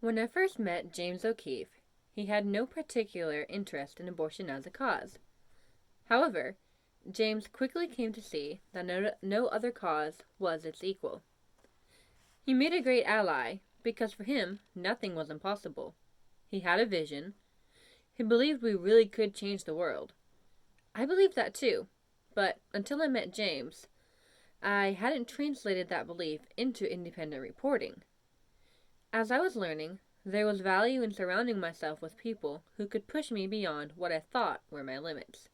When I first met James O'Keefe, he had no particular interest in abortion as a cause. However, James quickly came to see that no other cause was its equal. He made a great ally because for him, nothing was impossible. He had a vision. He believed we really could change the world. I believed that too, but until I met James, I hadn't translated that belief into independent reporting. As I was learning, there was value in surrounding myself with people who could push me beyond what I thought were my limits.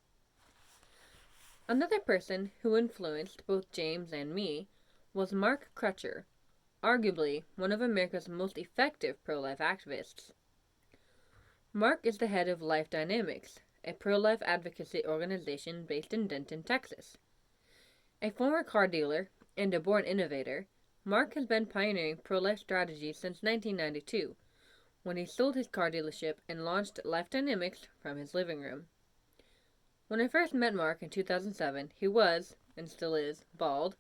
Another person who influenced both James and me was Mark Crutcher, arguably one of America's most effective pro-life activists. Mark is the head of Life Dynamics, a pro-life advocacy organization based in Denton, Texas. A former car dealer and a born innovator, Mark has been pioneering pro-life strategies since 1992, when he sold his car dealership and launched Life Dynamics from his living room. When I first met Mark in 2007, he was, and still is, bald,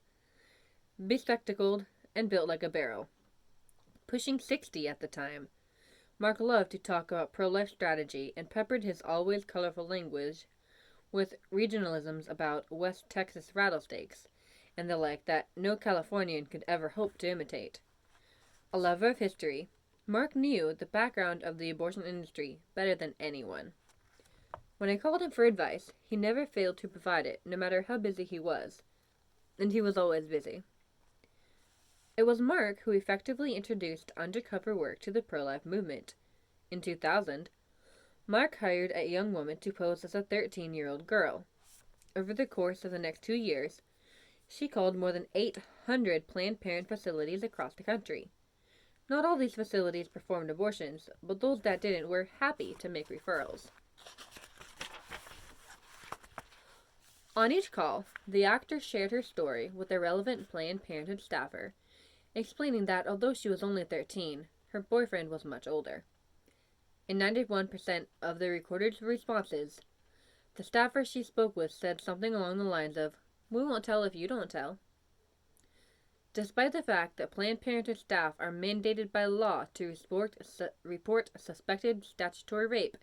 bespectacled, and built like a barrel. Pushing 60 at the time, Mark loved to talk about pro-life strategy and peppered his always colorful language with regionalisms about West Texas rattlesnakes and the like that no Californian could ever hope to imitate. A lover of history, Mark knew the background of the abortion industry better than anyone. When I called him for advice, he never failed to provide it, no matter how busy he was. And he was always busy. It was Mark who effectively introduced undercover work to the pro-life movement. In 2000, Mark hired a young woman to pose as a 13-year-old girl. Over the course of the next 2 years, she called more than 800 Planned Parenthood facilities across the country. Not all these facilities performed abortions, but those that didn't were happy to make referrals. On each call, the actor shared her story with a relevant Planned Parenthood staffer, explaining that although she was only 13, her boyfriend was much older. In 91% of the recorded responses, the staffer she spoke with said something along the lines of, "We won't tell if you don't tell." Despite the fact that Planned Parenthood staff are mandated by law to report suspected statutory rape,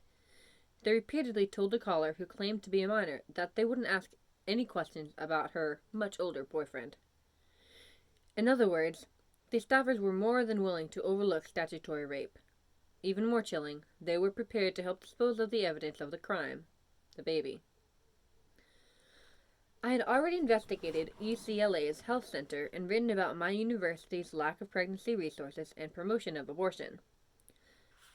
they repeatedly told the caller who claimed to be a minor that they wouldn't ask any questions about her much older boyfriend. In other words, the staffers were more than willing to overlook statutory rape. Even more chilling, they were prepared to help dispose of the evidence of the crime, the baby. I had already investigated UCLA's health center and written about my university's lack of pregnancy resources and promotion of abortion.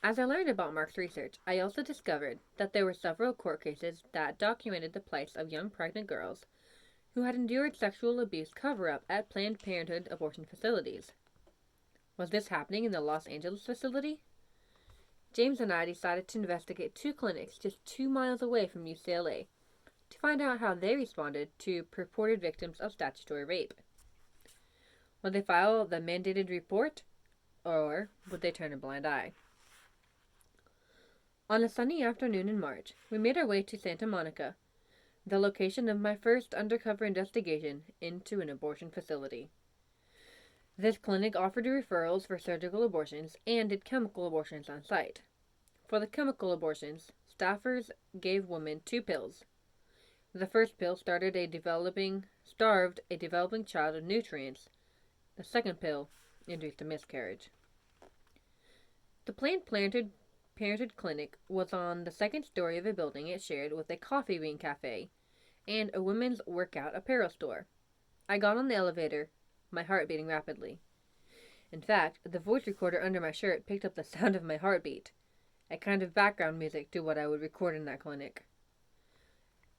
As I learned about Mark's research, I also discovered that there were several court cases that documented the plights of young pregnant girls who had endured sexual abuse cover-up at Planned Parenthood abortion facilities. Was this happening in the Los Angeles facility? James and I decided to investigate 2 clinics just 2 miles away from UCLA to find out how they responded to purported victims of statutory rape. Would they file the mandated report, or would they turn a blind eye? On a sunny afternoon in March, we made our way to Santa Monica, the location of my first undercover investigation into an abortion facility. This clinic offered referrals for surgical abortions and did chemical abortions on site. For the chemical abortions, staffers gave women 2 pills. The first pill starved a developing child of nutrients. The second pill induced a miscarriage. The Planned Parenthood clinic was on the second story of a building it shared with a coffee bean cafe and a women's workout apparel store. I got on the elevator, my heart beating rapidly. In fact, the voice recorder under my shirt picked up the sound of my heartbeat, a kind of background music to what I would record in that clinic.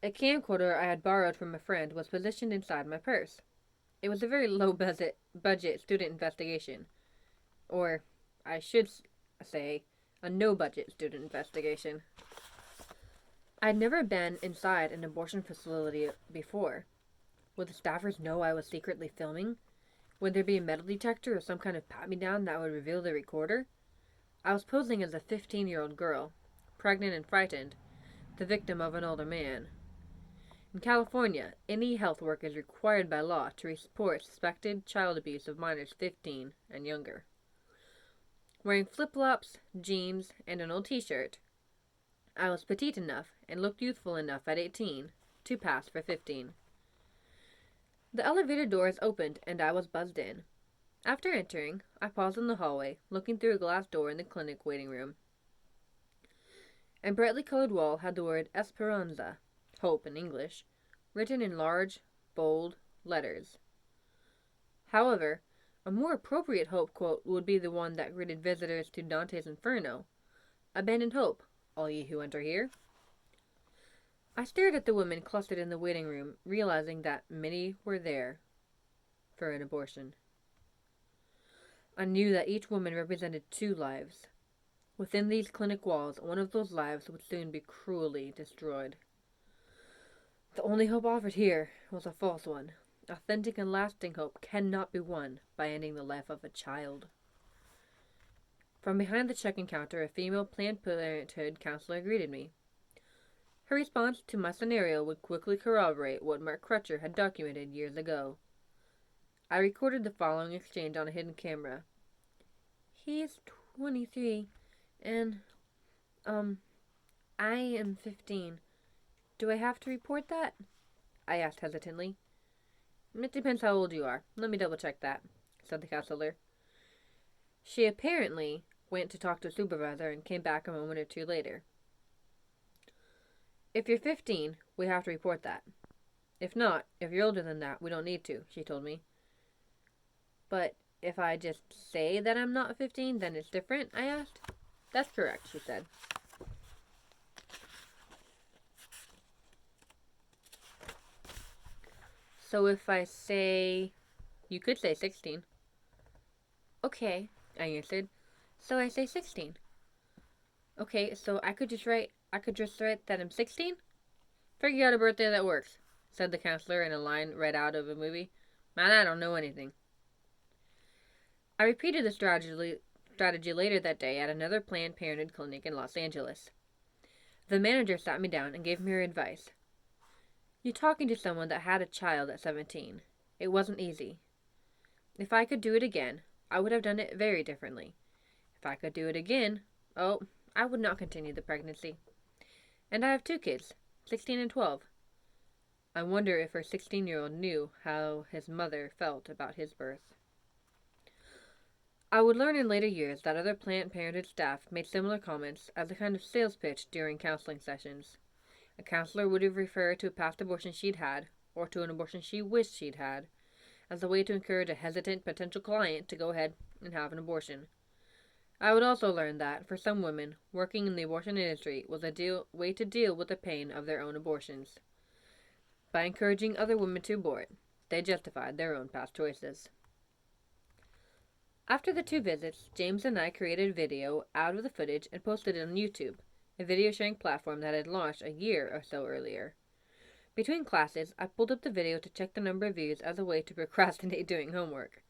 A camcorder I had borrowed from a friend was positioned inside my purse. It was a very low-budget student investigation. Or, I should say, a no-budget student investigation. I'd never been inside an abortion facility before. Would the staffers know I was secretly filming? Would there be a metal detector or some kind of pat-me-down that would reveal the recorder? I was posing as a 15-year-old girl, pregnant and frightened, the victim of an older man. In California, any health worker is required by law to report suspected child abuse of minors 15 and younger. wearing flip-flops, jeans, and an old t-shirt. I was petite enough and looked youthful enough at 18 to pass for 15. The elevator doors opened and I was buzzed in. After entering, I paused in the hallway, looking through a glass door in the clinic waiting room. A brightly colored wall had the word Esperanza, hope in English, written in large, bold letters. However, a more appropriate hope quote would be the one that greeted visitors to Dante's Inferno. Abandon hope, all ye who enter here. I stared at the women clustered in the waiting room, realizing that many were there for an abortion. I knew that each woman represented 2 lives. Within these clinic walls, one of those lives would soon be cruelly destroyed. The only hope offered here was a false one. Authentic and lasting hope cannot be won by ending the life of a child. From behind the check-in counter, a female Planned Parenthood counselor greeted me. Her response to my scenario would quickly corroborate what Mark Crutcher had documented years ago. I recorded the following exchange on a hidden camera. He's 23, and, I am 15. Do I have to report that? I asked hesitantly. It depends how old you are. Let me double check that, said the counselor. She apparently went to talk to a supervisor and came back a moment or two later. If you're 15, we have to report that. If not, if you're older than that, we don't need to, she told me. But if I just say that I'm not 15, then it's different, I asked. That's correct, she said. So if I say... You could say 16. Okay, I answered. So I say 16. Okay, so I could just write that I'm 16? Figure out a birthday that works, said the counselor in a line read out of a movie. Man, I don't know anything. I repeated the strategy later that day at another Planned Parenthood clinic in Los Angeles. The manager sat me down and gave me her advice. You're talking to someone that had a child at 17. It wasn't easy. If I could do it again, I would have done it very differently. If I could do it again, I would not continue the pregnancy. And I have 2 kids, 16 and 12. I wonder if her 16-year-old knew how his mother felt about his birth. I would learn in later years that other Planned Parenthood staff made similar comments as a kind of sales pitch during counseling sessions. A counselor would refer to a past abortion she'd had, or to an abortion she wished she'd had, as a way to encourage a hesitant potential client to go ahead and have an abortion. I would also learn that, for some women, working in the abortion industry was a way to deal with the pain of their own abortions. By encouraging other women to abort, they justified their own past choices. After the 2 visits, James and I created a video out of the footage and posted it on YouTube, a video sharing platform that had launched a year or so earlier. Between classes, I pulled up the video to check the number of views as a way to procrastinate doing homework.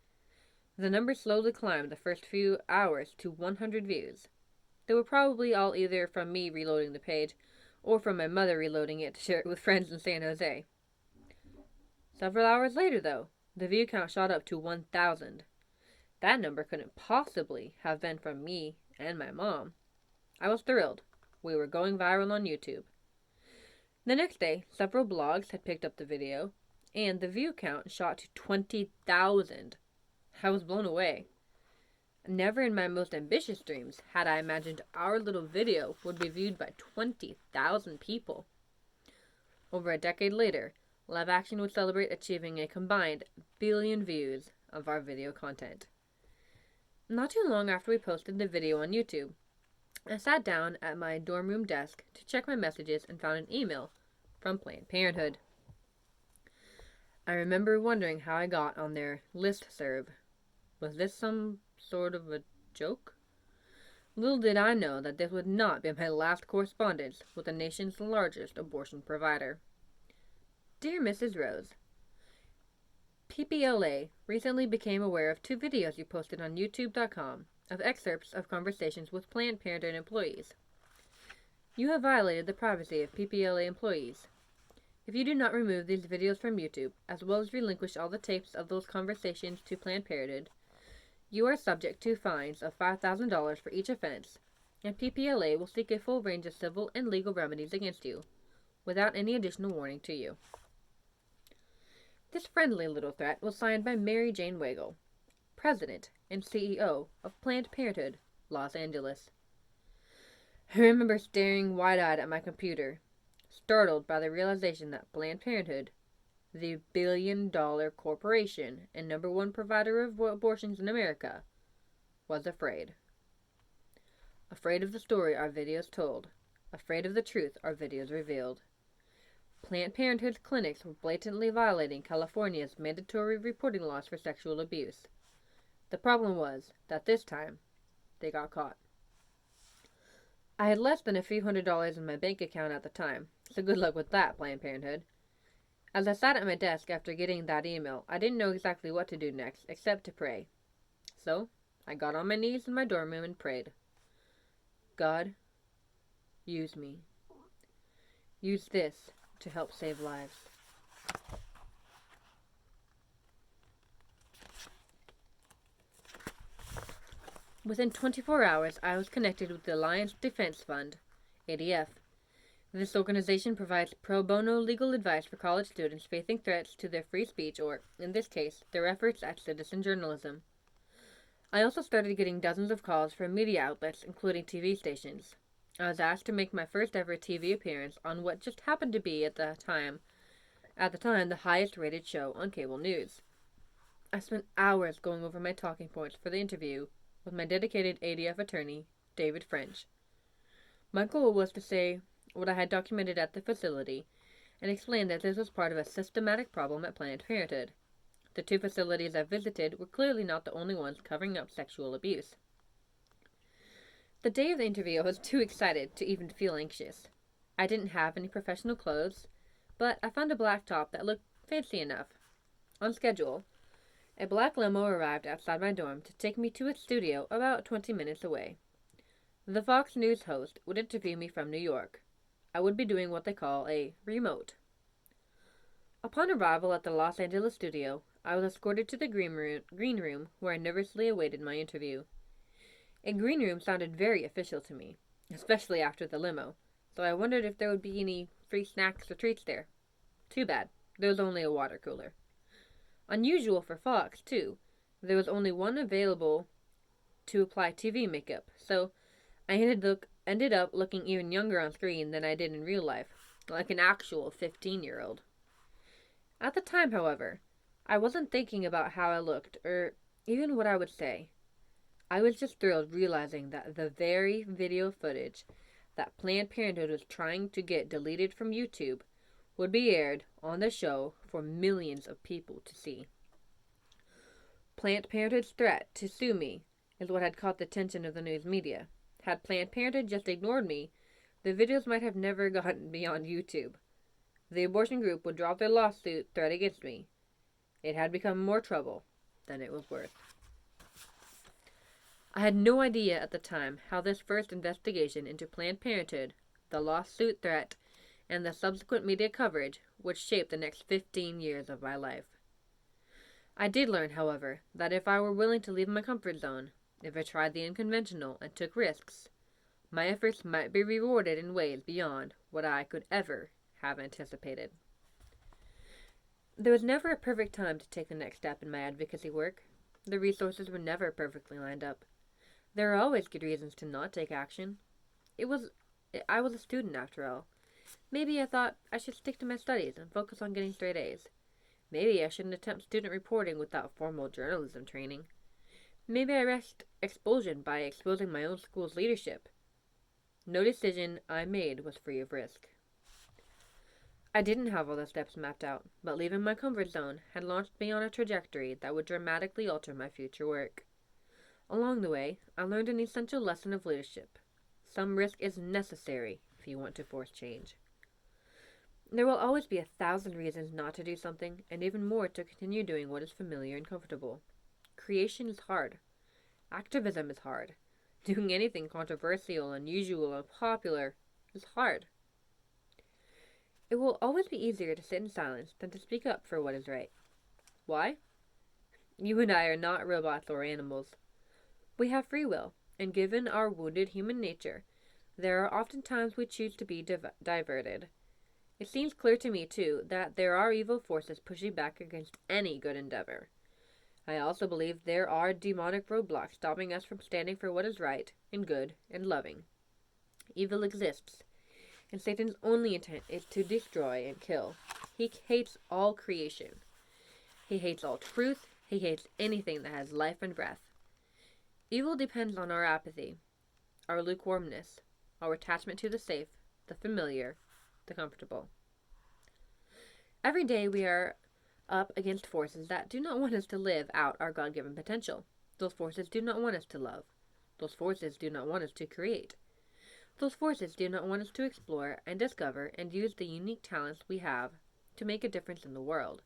The number slowly climbed the first few hours to 100 views. They were probably all either from me reloading the page or from my mother reloading it to share it with friends in San Jose. Several hours later, though, the view count shot up to 1,000. That number couldn't possibly have been from me and my mom. I was thrilled. We were going viral on YouTube. The next day, several blogs had picked up the video, and the view count shot to 20,000. I was blown away. Never in my most ambitious dreams had I imagined our little video would be viewed by 20,000 people. Over a decade later, Live Action would celebrate achieving a combined billion views of our video content. Not too long after we posted the video on YouTube, I sat down at my dorm room desk to check my messages and found an email from Planned Parenthood. I remember wondering how I got on their listserv. Was this some sort of a joke? Little did I know that this would not be my last correspondence with the nation's largest abortion provider. Dear Mrs. Rose, PPLA recently became aware of 2 videos you posted on YouTube.com of excerpts of conversations with Planned Parenthood employees. You have violated the privacy of PPLA employees. If you do not remove these videos from YouTube, as well as relinquish all the tapes of those conversations to Planned Parenthood, You are subject to fines of $5,000 for each offense, and PPLA will seek a full range of civil and legal remedies against you, without any additional warning to you. This friendly little threat was signed by Mary Jane Wagle, President and CEO of Planned Parenthood, Los Angeles. I remember staring wide-eyed at my computer, startled by the realization that Planned Parenthood, the billion-dollar corporation and number one provider of abortions in America, was afraid. Afraid of the story our videos told. Afraid of the truth our videos revealed. Planned Parenthood's clinics were blatantly violating California's mandatory reporting laws for sexual abuse. The problem was that this time, they got caught. I had less than a few $100s in my bank account at the time, so good luck with that, Planned Parenthood. As I sat at my desk after getting that email, I didn't know exactly what to do next, except to pray. So, I got on my knees in my dorm room and prayed. God, use me. Use this to help save lives. Within 24 hours, I was connected with the Alliance Defense Fund, ADF. This organization provides pro bono legal advice for college students facing threats to their free speech or, in this case, their efforts at citizen journalism. I also started getting dozens of calls from media outlets, including TV stations. I was asked to make my first ever TV appearance on what just happened to be at the time, the highest rated show on cable news. I spent hours going over my talking points for the interview with my dedicated ADF attorney, David French. My goal was to say what I had documented at the facility and explain that this was part of a systematic problem at Planned Parenthood. The 2 facilities I visited were clearly not the only ones covering up sexual abuse. The day of the interview, I was too excited to even feel anxious. I didn't have any professional clothes, but I found a black top that looked fancy enough. On schedule, a black limo arrived outside my dorm to take me to a studio about 20 minutes away. The Fox News host would interview me from New York. I would be doing what they call a remote. Upon arrival at the Los Angeles studio, I was escorted to the green room where I nervously awaited my interview. A green room sounded very official to me, especially after the limo, so I wondered if there would be any free snacks or treats there. Too bad, there was only a water cooler. Unusual for Fox, too. There was only one available to apply TV makeup, so I ended up looking even younger on screen than I did in real life, like an actual 15-year-old. At the time, however, I wasn't thinking about how I looked, or even what I would say. I was just thrilled realizing that the very video footage that Planned Parenthood was trying to get deleted from YouTube would be aired on the show for millions of people to see. Planned Parenthood's threat to sue me is what had caught the attention of the news media. Had Planned Parenthood just ignored me, the videos might have never gotten beyond YouTube. The abortion group would drop their lawsuit threat against me. It had become more trouble than it was worth. I had no idea at the time how this first investigation into Planned Parenthood, the lawsuit threat, and the subsequent media coverage would shape the next 15 years of my life. I did learn, however, that if I were willing to leave my comfort zone, if I tried the unconventional and took risks, my efforts might be rewarded in ways beyond what I could ever have anticipated. There was never a perfect time to take the next step in my advocacy work. The resources were never perfectly lined up. There are always good reasons to not take action. I was a student after all. Maybe I thought I should stick to my studies and focus on getting straight A's. Maybe I shouldn't attempt student reporting without formal journalism training. Maybe I risked expulsion by exposing my own school's leadership. No decision I made was free of risk. I didn't have all the steps mapped out, but leaving my comfort zone had launched me on a trajectory that would dramatically alter my future work. Along the way, I learned an essential lesson of leadership. Some risk is necessary if you want to force change. There will always be 1,000 reasons not to do something, and even more to continue doing what is familiar and comfortable. Creation is hard. Activism is hard. Doing anything controversial, unusual, and popular is hard. It will always be easier to sit in silence than to speak up for what is right. Why? You and I are not robots or animals. We have free will, and given our wounded human nature, there are often times we choose to be diverted. It seems clear to me, too, that there are evil forces pushing back against any good endeavor. I also believe there are demonic roadblocks stopping us from standing for what is right and good and loving. Evil exists, and Satan's only intent is to destroy and kill. He hates all creation. He hates all truth. He hates anything that has life and breath. Evil depends on our apathy, our lukewarmness, our attachment to the safe, the familiar, the comfortable. Every day we are up against forces that do not want us to live out our God-given potential. Those forces do not want us to love. Those forces do not want us to create. Those forces do not want us to explore and discover and use the unique talents we have to make a difference in the world.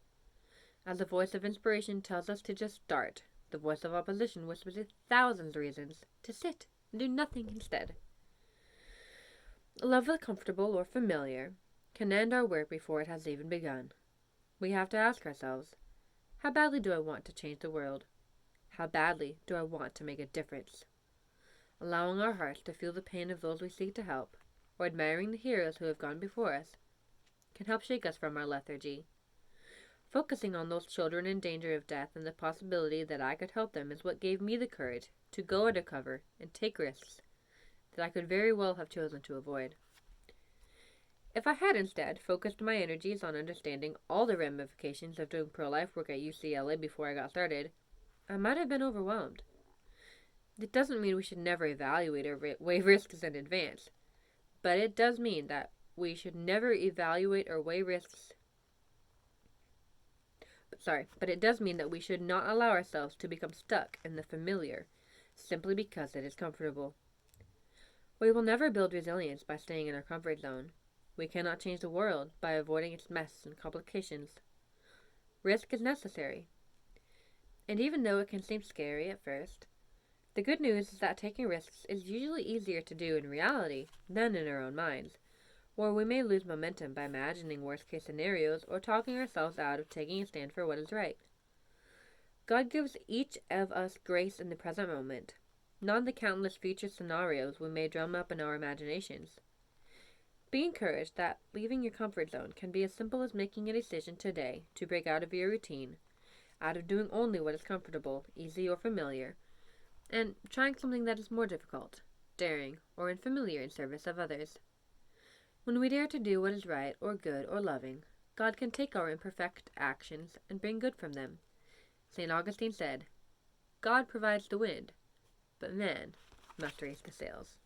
As the voice of inspiration tells us to just start, the voice of opposition whispers 1,000 reasons to sit and do nothing instead. Love the comfortable or familiar can end our work before it has even begun. We have to ask ourselves, how badly do I want to change the world? How badly do I want to make a difference? Allowing our hearts to feel the pain of those we seek to help, or admiring the heroes who have gone before us, can help shake us from our lethargy. Focusing on those children in danger of death and the possibility that I could help them is what gave me the courage to go undercover and take risks that I could very well have chosen to avoid. If I had instead focused my energies on understanding all the ramifications of doing pro-life work at UCLA before I got started, I might have been overwhelmed. It doesn't mean we should never evaluate or weigh risks in advance, but it does mean that we should never evaluate or weigh risks. But it does mean that we should not allow ourselves to become stuck in the familiar simply because it is comfortable. We will never build resilience by staying in our comfort zone. We cannot change the world by avoiding its mess and complications. Risk is necessary. And even though it can seem scary at first, the good news is that taking risks is usually easier to do in reality than in our own minds, or we may lose momentum by imagining worst-case scenarios or talking ourselves out of taking a stand for what is right. God gives each of us grace in the present moment, not in the countless future scenarios we may drum up in our imaginations. Be encouraged that leaving your comfort zone can be as simple as making a decision today to break out of your routine, out of doing only what is comfortable, easy, or familiar, and trying something that is more difficult, daring, or unfamiliar in service of others. When we dare to do what is right or good or loving, God can take our imperfect actions and bring good from them. St. Augustine said, "God provides the wind, but man must raise the sails."